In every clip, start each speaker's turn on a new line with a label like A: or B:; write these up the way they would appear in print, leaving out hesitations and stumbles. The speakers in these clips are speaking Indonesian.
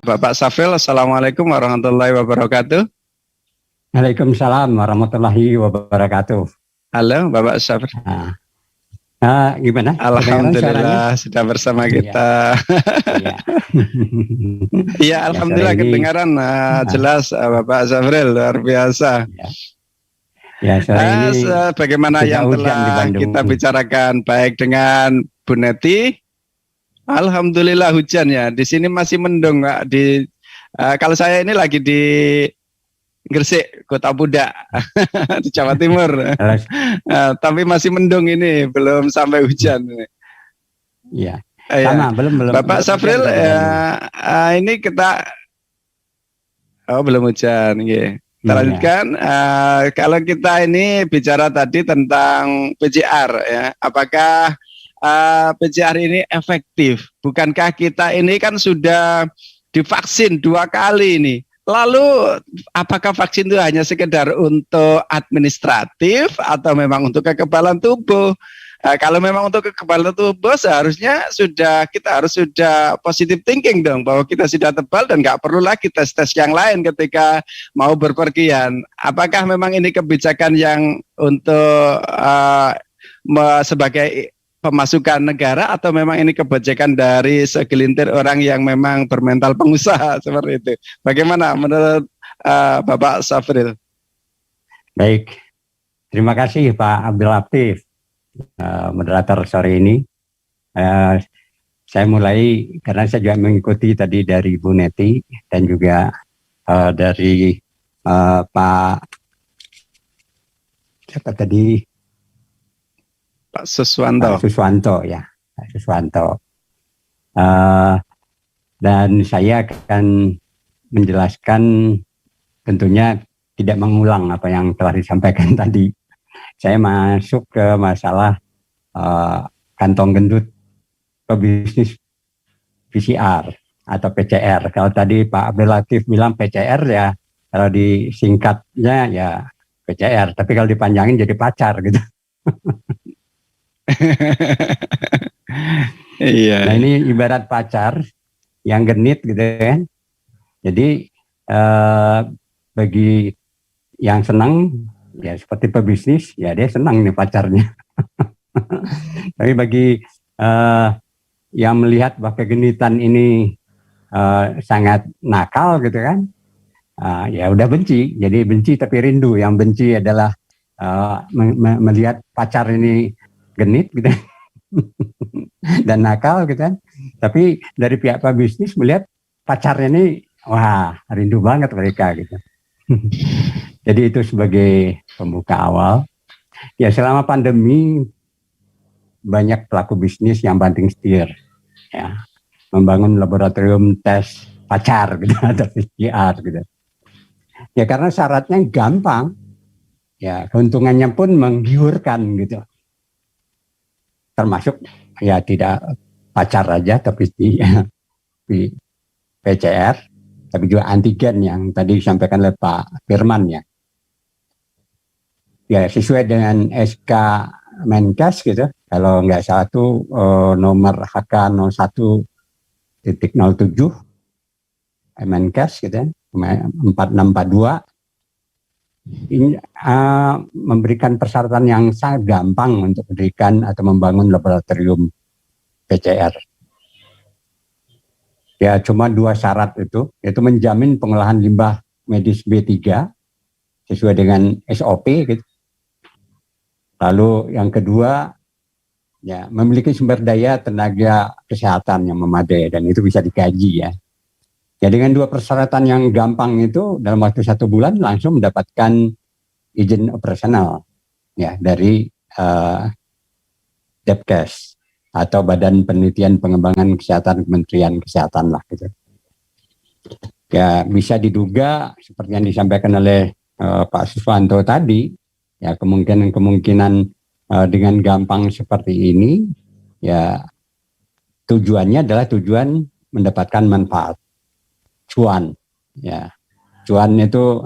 A: Bapak Safril, Assalamualaikum warahmatullahi wabarakatuh.
B: Waalaikumsalam warahmatullahi wabarakatuh.
A: Halo, Bapak Safril.
B: Gimana?
A: Alhamdulillah sudah bersama kita.
B: Iya,
A: Iya, alhamdulillah kedengaran jelas Bapak Safril, luar biasa.
B: Ya, sore ini
A: bagaimana yang telah kita bicarakan baik dengan Bu Neti. Alhamdulillah hujan ya. Di sini masih mendung, Pak. Kalau saya ini lagi di Gresik, Kota Budak, di Jawa Timur. Tapi masih mendung ini, belum sampai hujan.
B: Iya. Sama, belum.
A: Bapak Safril, ini kita belum hujan. Kita lanjutkan. Kalau kita ini bicara tadi tentang PCR, ya, apakah PCR ini efektif? Bukankah kita ini kan sudah divaksin 2 kali ini? Lalu apakah vaksin itu hanya sekedar untuk administratif atau memang untuk kekebalan tubuh? Kalau memang untuk kekebalan tubuh seharusnya kita harus sudah positive thinking dong, bahwa kita sudah tebal dan nggak perlu lagi tes-tes yang lain ketika mau berpergian. Apakah memang ini kebijakan yang untuk sebagai pemasukan negara atau memang ini kebijakan dari segelintir orang yang memang bermental pengusaha seperti itu? Bagaimana menurut Bapak Safril?
B: Baik, terima kasih Pak Abdul Latif, moderator sore ini. Saya mulai karena saya juga mengikuti tadi dari Bu Neti dan juga dari Pak siapa tadi?
A: Pak Suswanto.
B: Suswanto ya, Pak Suswanto. Dan saya akan menjelaskan, tentunya tidak mengulang apa yang telah disampaikan tadi. Saya masuk ke masalah kantong gendut pebisnis PCR atau PCR. Kalau tadi Pak Abdul Latif bilang PCR ya, kalau disingkatnya ya PCR. Tapi kalau dipanjangin jadi pacar gitu.
A: Iya.
B: Nah ini ibarat pacar yang genit gitu kan. Jadi bagi yang senang ya seperti pebisnis ya dia senang nih pacarnya. Tapi bagi yang melihat bahwa kegenitan ini sangat nakal gitu kan, ya udah benci. Jadi benci tapi rindu. Yang benci adalah melihat pacar ini genit gitu dan nakal gitu kan, tapi dari pihak pebisnis melihat pacarnya ini wah rindu banget mereka gitu. Jadi itu sebagai pembuka awal. Ya selama pandemi banyak pelaku bisnis yang banting setir ya, membangun laboratorium tes pacar gitu atau PCR gitu. Ya karena syaratnya gampang ya, keuntungannya pun menggiurkan gitu. Termasuk ya tidak pacar aja tapi di PCR, tapi juga antigen yang tadi disampaikan oleh Pak Firman ya. Ya sesuai dengan SK Menkes gitu, kalau nggak salah itu nomor HK 01.07 Menkes gitu kan, 4642. Ini memberikan persyaratan yang sangat gampang untuk mendirikan atau membangun laboratorium PCR. Ya cuma 2 syarat itu, yaitu menjamin pengolahan limbah medis B3 sesuai dengan SOP gitu. Lalu yang kedua ya memiliki sumber daya tenaga kesehatan yang memadai dan itu bisa dikaji ya. Ya dengan 2 persyaratan yang gampang itu dalam waktu 1 bulan langsung mendapatkan izin operasional ya dari Depkes atau Badan Penelitian Pengembangan Kesehatan Kementerian Kesehatan lah gitu. Ya bisa diduga seperti yang disampaikan oleh Pak Suswanto tadi ya, kemungkinan dengan gampang seperti ini ya tujuannya adalah tujuan mendapatkan manfaat. Cuan, ya, cuan itu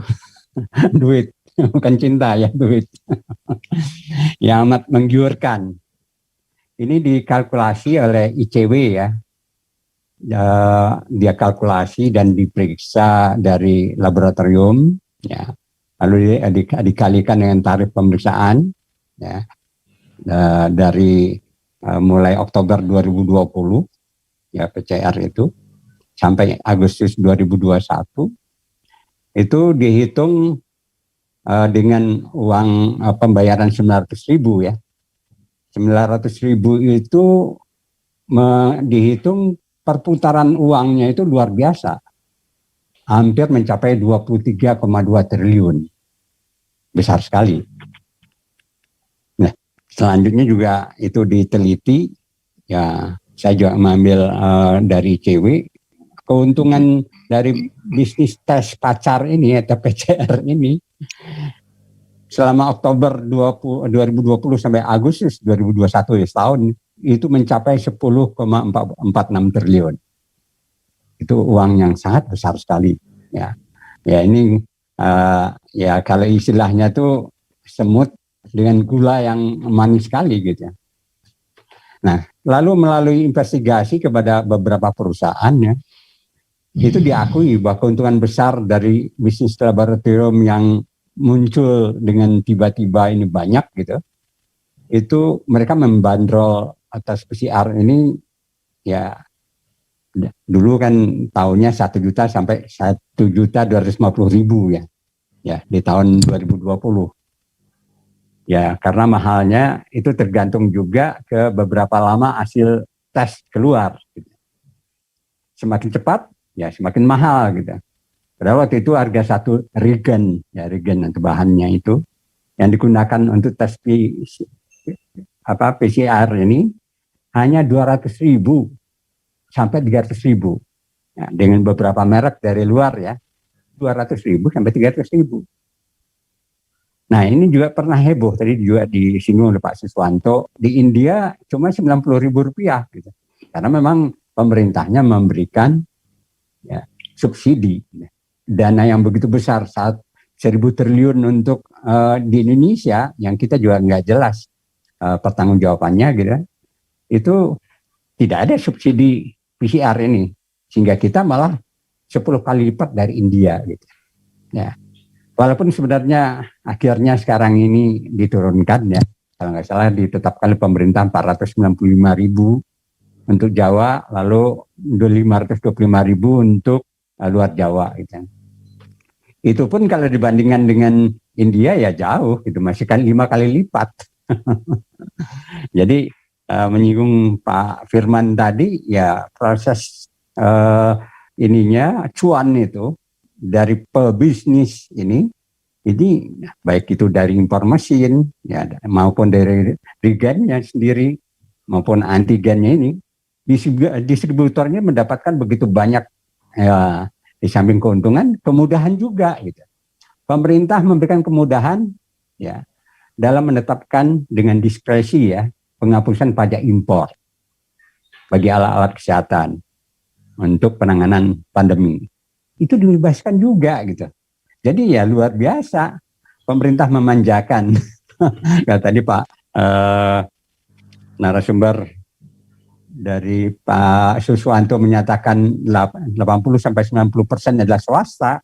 B: duit, bukan cinta ya, duit. Yang amat menggiurkan. Ini dikalkulasi oleh ICW ya, dia kalkulasi dan diperiksa dari laboratorium, ya, lalu dikalikan dengan tarif pemeriksaan, ya, dari mulai Oktober 2020, ya PCR itu sampai Agustus 2021 itu dihitung dengan uang pembayaran 900.000 ya. 900.000 itu dihitung perputaran uangnya itu luar biasa. Hampir mencapai 23,2 triliun. Besar sekali. Nah, selanjutnya juga itu diteliti, ya saya juga mengambil dari ICW, keuntungan dari bisnis tes pacar ini atau PCR ini selama Oktober 2020 sampai Agustus 2021 ya, setahun itu mencapai 10,46 triliun. Itu uang yang sangat besar sekali, ya. Ya ini ya kalau istilahnya tuh semut dengan gula yang manis sekali gitu ya. Nah, lalu melalui investigasi kepada beberapa perusahaan ya, itu diakui bahwa keuntungan besar dari bisnis laboratorium yang muncul dengan tiba-tiba ini banyak gitu. Itu mereka membandrol atas PCR ini ya dulu kan tahunnya 1 juta sampai 1.250.000 ya. Ya, di tahun 2020. Ya, karena mahalnya itu tergantung juga ke beberapa lama hasil tes keluar. Gitu. Semakin cepat, ya semakin mahal gitu. Padahal waktu itu harga satu reagen, ya reagen atau bahannya itu yang digunakan untuk tes PCR ini hanya 200.000 sampai 300.000. Ya, dengan beberapa merek dari luar ya, 200.000 sampai 300.000. Nah ini juga pernah heboh, tadi juga disinggung oleh Pak Siswanto, di India cuma 90.000 rupiah gitu. Karena memang pemerintahnya memberikan ya, subsidi, dana yang begitu besar, saat 1.000 triliun untuk di Indonesia, yang kita juga nggak jelas pertanggungjawabannya gitu, itu tidak ada subsidi PCR ini, sehingga kita malah 10 kali lipat dari India gitu. Ya. Walaupun sebenarnya akhirnya sekarang ini diturunkan ya, kalau nggak salah ditetapkan oleh pemerintah 495.000 untuk Jawa, lalu 525.000 untuk luar Jawa gitu. Itu pun kalau dibandingkan dengan India ya jauh gitu, masih kan 5 kali lipat. Jadi menyinggung Pak Firman tadi ya, proses cuan itu dari pebisnis ini baik itu dari impor mesin ya maupun dari reagennya sendiri maupun antigennya ini, distributornya mendapatkan begitu banyak ya, di samping keuntungan, kemudahan juga gitu. Pemerintah memberikan kemudahan ya dalam menetapkan dengan diskresi ya penghapusan pajak impor bagi alat-alat kesehatan untuk penanganan pandemi. Itu dibebaskan juga gitu. Jadi ya luar biasa pemerintah memanjakan. Ya, tadi Pak narasumber dari Pak Suswanto menyatakan 80-90% adalah swasta.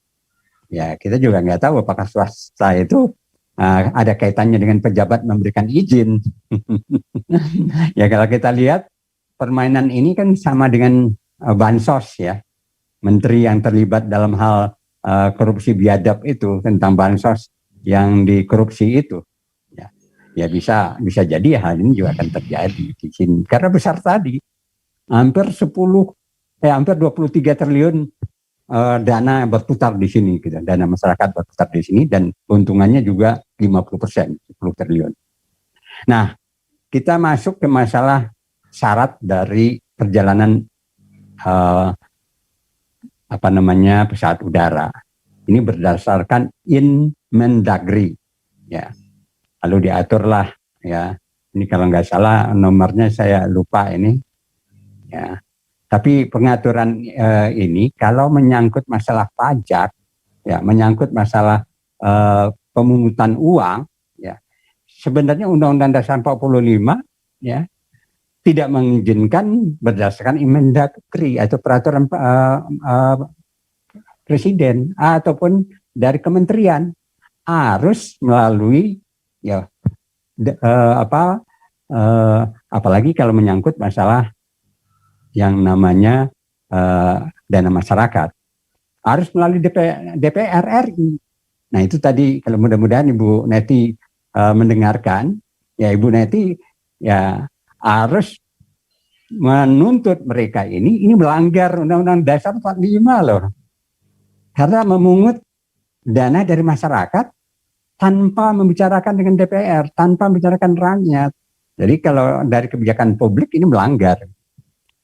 B: Ya kita juga nggak tahu apakah swasta itu ada kaitannya dengan pejabat memberikan izin. Ya kalau kita lihat permainan ini kan sama dengan bansos ya. Menteri yang terlibat dalam hal korupsi biadab itu, tentang bansos yang dikorupsi itu, ya bisa jadi hal ini juga akan terjadi di sini karena besar tadi, hampir 23 triliun dana berputar di sini, gitu. Dana masyarakat berputar di sini dan keuntungannya juga 50%, 10 triliun. Nah, kita masuk ke masalah syarat dari perjalanan pesawat udara. Ini berdasarkan Inmendagri, ya. Lalu diaturlah, ya. Ini kalau nggak salah nomornya saya lupa ini, ya. Tapi pengaturan ini kalau menyangkut masalah pajak, ya, menyangkut masalah pemungutan uang, ya. Sebenarnya Undang-Undang Dasar 45, ya, tidak mengizinkan berdasarkan Mendagri atau peraturan presiden ataupun dari kementerian, harus melalui ya apalagi kalau menyangkut masalah yang namanya dana masyarakat, harus melalui DPR RI. Nah itu tadi, kalau mudah-mudahan Ibu Neti mendengarkan, ya Ibu Neti ya harus menuntut mereka ini melanggar Undang-Undang Dasar 45 loh. Karena memungut dana dari masyarakat tanpa membicarakan dengan DPR, tanpa membicarakan rakyat. Jadi kalau dari kebijakan publik ini melanggar.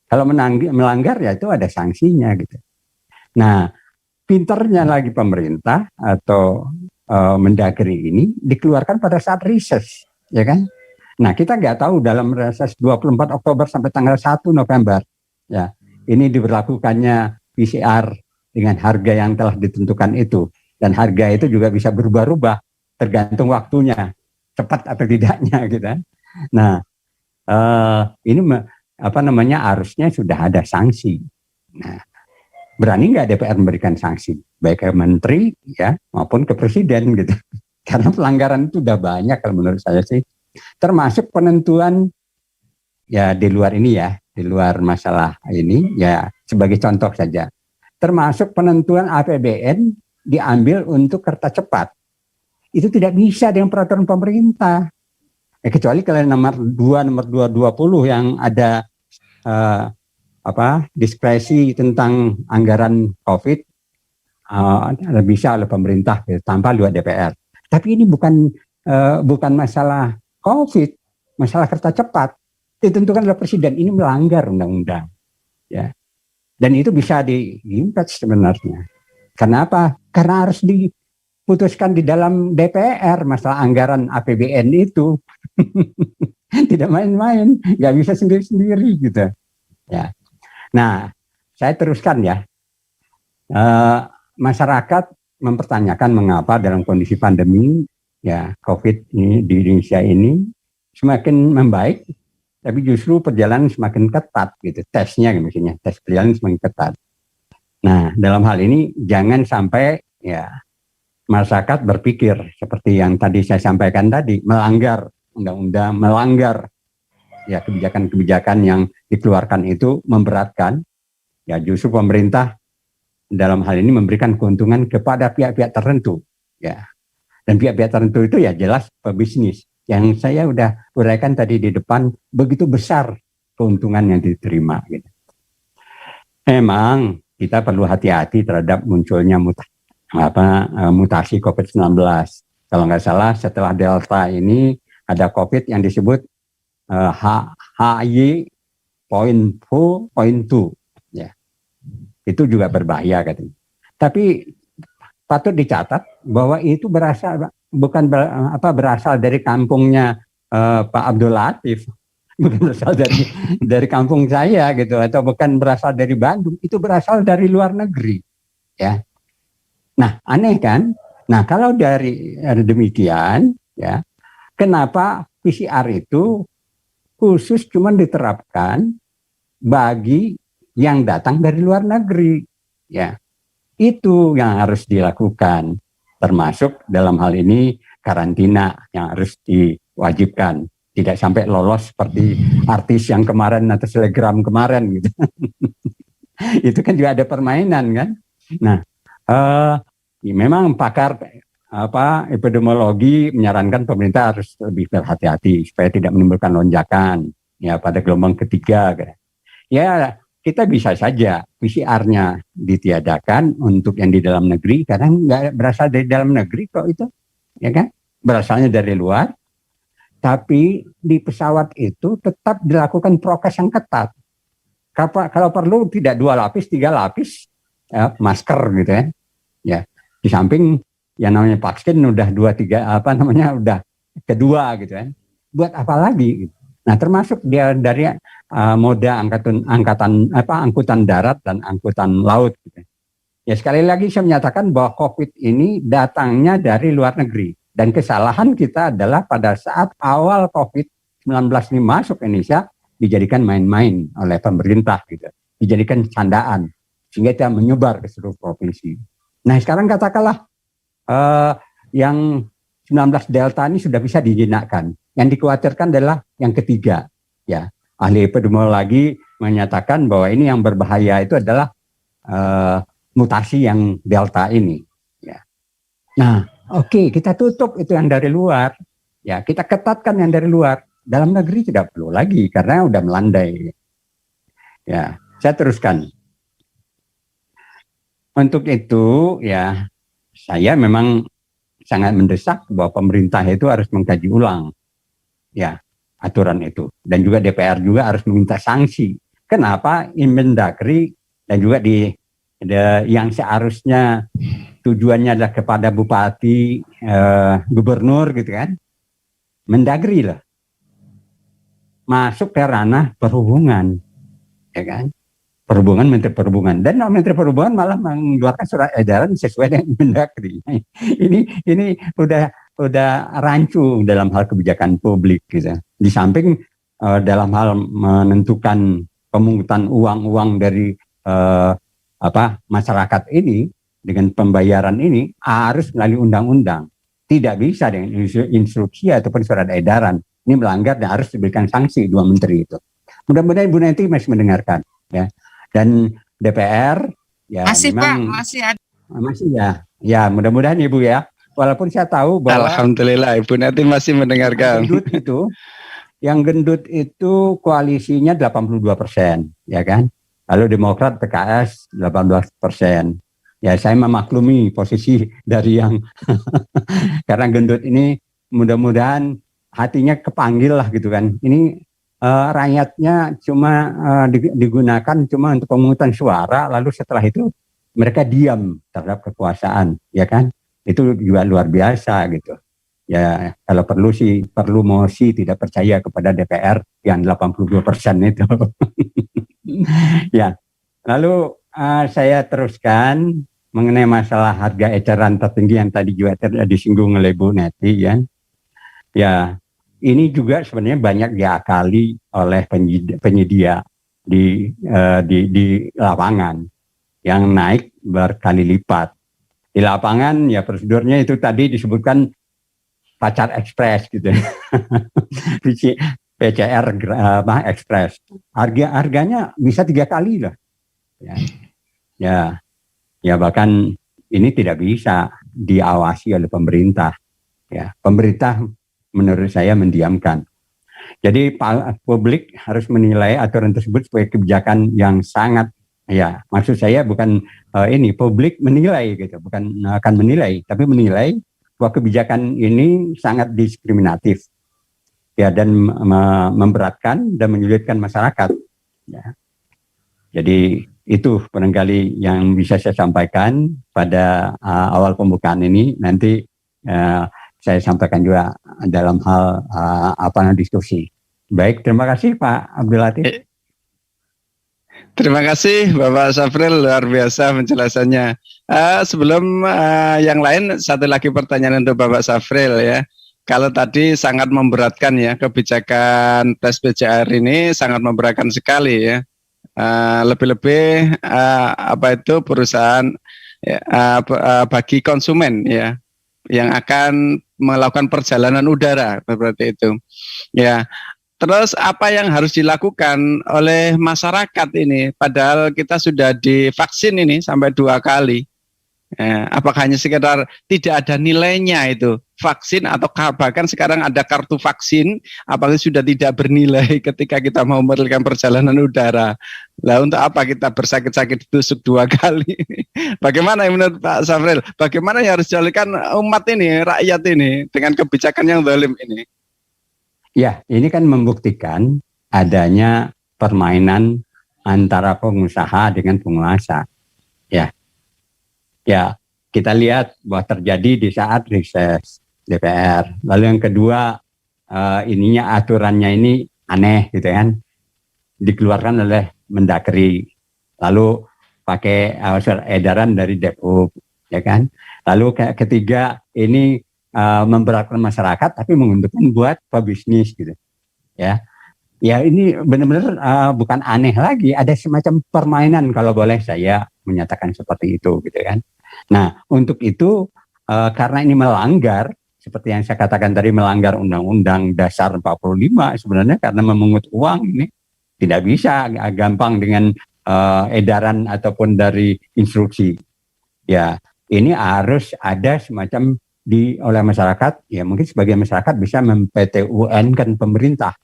B: Kalau melanggar ya itu ada sanksinya gitu. Nah, pinternya lagi pemerintah atau Mendagri ini dikeluarkan pada saat reses, ya kan? Nah, kita nggak tahu dalam reses 24 Oktober sampai tanggal 1 November, ya, ini diberlakukannya PCR dengan harga yang telah ditentukan itu, dan harga itu juga bisa berubah-ubah tergantung waktunya, cepat atau tidaknya, gitu. Nah, ini harusnya sudah ada sanksi. Nah, berani nggak DPR memberikan sanksi, baik ke menteri ya maupun ke presiden gitu? Karena pelanggaran itu udah banyak kalau menurut saya sih, termasuk penentuan ya di luar ini ya, di luar masalah ini ya, sebagai contoh saja, termasuk penentuan APBN diambil untuk kereta cepat, itu tidak bisa dengan peraturan pemerintah. Kecuali kalau nomor 220 yang ada diskresi tentang anggaran COVID, bisa oleh pemerintah tanpa lewat DPR. Tapi ini bukan masalah COVID, masalah kereta cepat, ditentukan oleh presiden. Ini melanggar undang-undang, ya. Dan itu bisa di-impeach sebenarnya. Kenapa? Karena harus diputuskan di dalam DPR masalah anggaran APBN itu. Tidak main-main, nggak bisa sendiri-sendiri gitu. Ya. Nah, saya teruskan ya. Masyarakat mempertanyakan mengapa dalam kondisi pandemi ya COVID ini di Indonesia ini semakin membaik, tapi justru perjalanan semakin ketat gitu. Tesnya misalnya, tes perjalanan semakin ketat. Nah, dalam hal ini jangan sampai ya masyarakat berpikir seperti yang tadi saya sampaikan tadi, melanggar undang-undang, melanggar ya kebijakan-kebijakan yang dikeluarkan itu memberatkan. Ya justru pemerintah dalam hal ini memberikan keuntungan kepada pihak-pihak tertentu, ya. Dan pihak-pihak tertentu itu ya jelas pebisnis. Yang saya udah uraikan tadi di depan, begitu besar keuntungan yang diterima. Gitu. Memang kita perlu hati-hati terhadap munculnya mutasi COVID-19. Kalau nggak salah setelah Delta ini ada COVID yang disebut HY.4.2, ya. Itu juga berbahaya katanya. Tapi patut dicatat bahwa itu berasal dari kampungnya Pak Abdul Latif, bukan berasal dari kampung saya gitu, atau bukan berasal dari Bandung, itu berasal dari luar negeri, ya. Nah, aneh kan? Nah, kalau dari demikian, ya, kenapa PCR itu khusus cuma diterapkan bagi yang datang dari luar negeri, ya. Itu yang harus dilakukan, termasuk dalam hal ini karantina yang harus diwajibkan, tidak sampai lolos seperti artis yang kemarin atau selebgram kemarin gitu. Itu kan juga ada permainan kan. Nah, memang pakar epidemiologi menyarankan pemerintah harus lebih berhati-hati supaya tidak menimbulkan lonjakan ya pada gelombang ketiga. Ya kita bisa saja PCR-nya ditiadakan untuk yang di dalam negeri karena nggak berasal dari dalam negeri kok itu, ya kan? Berasalnya dari luar. Tapi di pesawat itu tetap dilakukan prokes yang ketat. Kalau perlu tidak 2 lapis, 3 lapis ya, masker gitu ya. Ya di samping yang namanya vaksin udah 2-3 udah kedua gitu kan. Buat apa lagi? Nah, termasuk dia dari moda angkutan darat dan angkutan laut gitu. Ya sekali lagi saya menyatakan bahwa COVID ini datangnya dari luar negeri dan kesalahan kita adalah pada saat awal COVID-19 ini masuk Indonesia, dijadikan main-main oleh pemerintah gitu, dijadikan candaan sehingga itu menyebar ke seluruh provinsi. Nah sekarang katakanlah yang 19 delta ini sudah bisa dijinakkan. Yang dikhawatirkan adalah yang ketiga, ya. Ahli epidemiologi menyatakan bahwa ini yang berbahaya itu adalah mutasi yang delta ini. Ya. Nah, oke, kita tutup itu yang dari luar, ya kita ketatkan yang dari luar. Dalam negeri tidak perlu lagi karena udah melandai. Ya, saya teruskan. Untuk itu, ya saya memang sangat mendesak bahwa pemerintah itu harus mengkaji ulang, ya aturan itu, dan juga DPR juga harus meminta sanksi. Kenapa Inmendagri dan juga yang seharusnya tujuannya adalah kepada bupati, gubernur gitu kan, Mendagri lah masuk ke ranah perhubungan, ya kan? Perhubungan, Menteri Perhubungan, dan Menteri Perhubungan malah mengeluarkan surat edaran sesuai dengan Mendagri. Ini udah rancu dalam hal kebijakan publik gitu. Di samping dalam hal menentukan pemungutan uang dari masyarakat ini dengan pembayaran ini harus melalui undang-undang. Tidak bisa dengan instruksi ataupun surat edaran. Ini melanggar dan harus diberikan sanksi dua menteri itu. Mudah-mudahan Ibu Neti masih mendengarkan, ya. Dan DPR ya
C: masih
B: memang
C: Pak, masih ada.
B: Masih ya mudah-mudahan Ibu ya, walaupun saya tahu bahwa
A: Alhamdulillah Ibu Neti masih mendengarkan.
B: Yang gendut itu koalisinya 82%, ya kan, lalu Demokrat PKS 18%. Ya saya memaklumi posisi dari yang karena gendut ini mudah-mudahan hatinya kepanggil lah gitu kan. Ini rakyatnya cuma digunakan cuma untuk pemungutan suara, lalu setelah itu mereka diam terhadap kekuasaan, ya kan? Itu juga luar biasa gitu. Ya kalau perlu mosi tidak percaya kepada DPR yang 82% itu. Ya, lalu saya teruskan mengenai masalah harga eceran tertinggi yang tadi juga disinggung oleh Bu Neti, ya. Ya. Ini juga sebenarnya banyak diakali oleh penyedia di lapangan yang naik berkali lipat. Di lapangan ya prosedurnya itu tadi disebutkan pacar ekspres gitu. PCR ekspres. Harganya bisa 3 kali lah. Ya bahkan ini tidak bisa diawasi oleh pemerintah. Ya, pemerintah menurut saya mendiamkan. Jadi publik harus menilai aturan tersebut sebagai kebijakan yang sangat, ya maksud saya bukan publik menilai gitu, bukan akan menilai, tapi menilai bahwa kebijakan ini sangat diskriminatif, ya, dan memberatkan dan menyulitkan masyarakat. Ya. Jadi itu barangkali yang bisa saya sampaikan pada awal pembukaan ini. Nanti saya sampaikan juga dalam hal diskusi. Baik, terima kasih Pak Abdul Latif.
A: Terima kasih Bapak Safril, luar biasa penjelasannya. Sebelum yang lain, satu lagi pertanyaan untuk Bapak Safril ya. Kalau tadi sangat memberatkan ya, kebijakan tes PCR ini sangat memberatkan sekali ya. Lebih-lebih perusahaan bagi konsumen ya, yang akan melakukan perjalanan udara seperti itu. Ya, terus apa yang harus dilakukan oleh masyarakat ini? Padahal kita sudah divaksin ini sampai 2 kali. Apakah hanya sekedar tidak ada nilainya itu vaksin, atau bahkan sekarang ada kartu vaksin, apakah sudah tidak bernilai ketika kita mau melakukan perjalanan udara? Lah untuk apa kita bersakit-sakit ditusuk 2 kali? Bagaimana menurut Pak Safril? Bagaimana yang harus dilakukan umat ini, rakyat ini dengan kebijakan yang zalim ini?
B: Ya, ini kan membuktikan adanya permainan antara pengusaha dengan penguasa. Ya, kita lihat bahwa terjadi di saat reses DPR. Lalu yang kedua, aturannya ini aneh gitu kan, dikeluarkan oleh Mendagri, lalu pakai surat edaran dari Depok, ya kan. Lalu ketiga, ini memberatkan masyarakat tapi menguntungkan buat pebisnis gitu, ya. Ya ini benar-benar bukan aneh lagi, ada semacam permainan kalau boleh saya menyatakan seperti itu gitu kan. Nah untuk itu karena ini melanggar seperti yang saya katakan tadi, melanggar Undang-Undang Dasar 45 sebenarnya, karena memungut uang ini tidak bisa gampang dengan edaran ataupun dari instruksi. Ya ini harus ada semacam oleh masyarakat, ya mungkin sebagian masyarakat bisa mem-PT-UN kan pemerintah.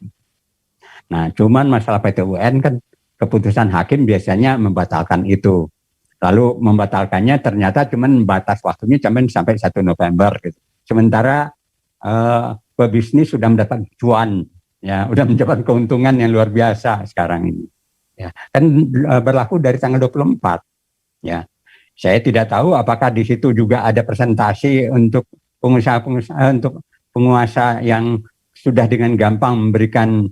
B: Nah, cuman masalah PT-UN kan keputusan hakim biasanya membatalkan itu. Lalu membatalkannya ternyata cuman batas waktunya cuman sampai 1 November gitu. Sementara pebisnis sudah mendapat cuan, ya, sudah mendapat keuntungan yang luar biasa sekarang ini. Ya, kan berlaku dari tanggal 24. Ya. Saya tidak tahu apakah di situ juga ada presentasi untuk pengusaha-pengusaha, untuk penguasa yang sudah dengan gampang memberikan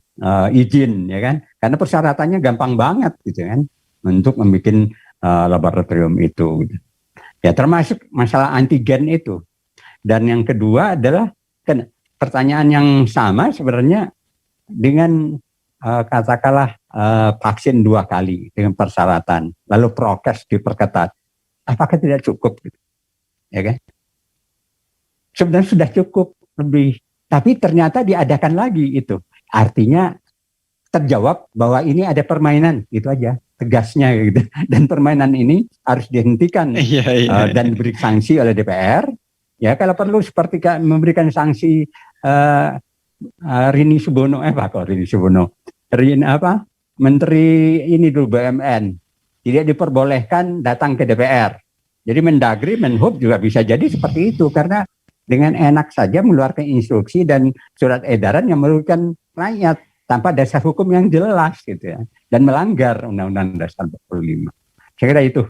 B: izin, ya kan? Karena persyaratannya gampang banget, gitu kan, untuk membuat laboratorium itu. Gitu. Ya, termasuk masalah antigen itu. Dan yang kedua adalah pertanyaan yang sama sebenarnya dengan katakanlah vaksin 2 kali dengan persyaratan, lalu prokes diperketat. Apakah tidak cukup? Gitu? Ya kan? Sebenarnya sudah cukup lebih. Tapi ternyata diadakan lagi itu. Artinya terjawab bahwa ini ada permainan, itu aja tegasnya gitu. Dan permainan ini harus dihentikan dan diberi sanksi oleh DPR. Ya kalau perlu seperti memberikan sanksi Rini Subono, Menteri ini dulu BUMN. Tidak diperbolehkan datang ke DPR. Jadi Mendagri, Menhub juga bisa jadi seperti itu karena dengan enak saja mengeluarkan instruksi dan surat edaran yang merugikan rakyat tanpa dasar hukum yang jelas gitu ya, dan melanggar Undang-Undang Dasar 45. Saya kira itu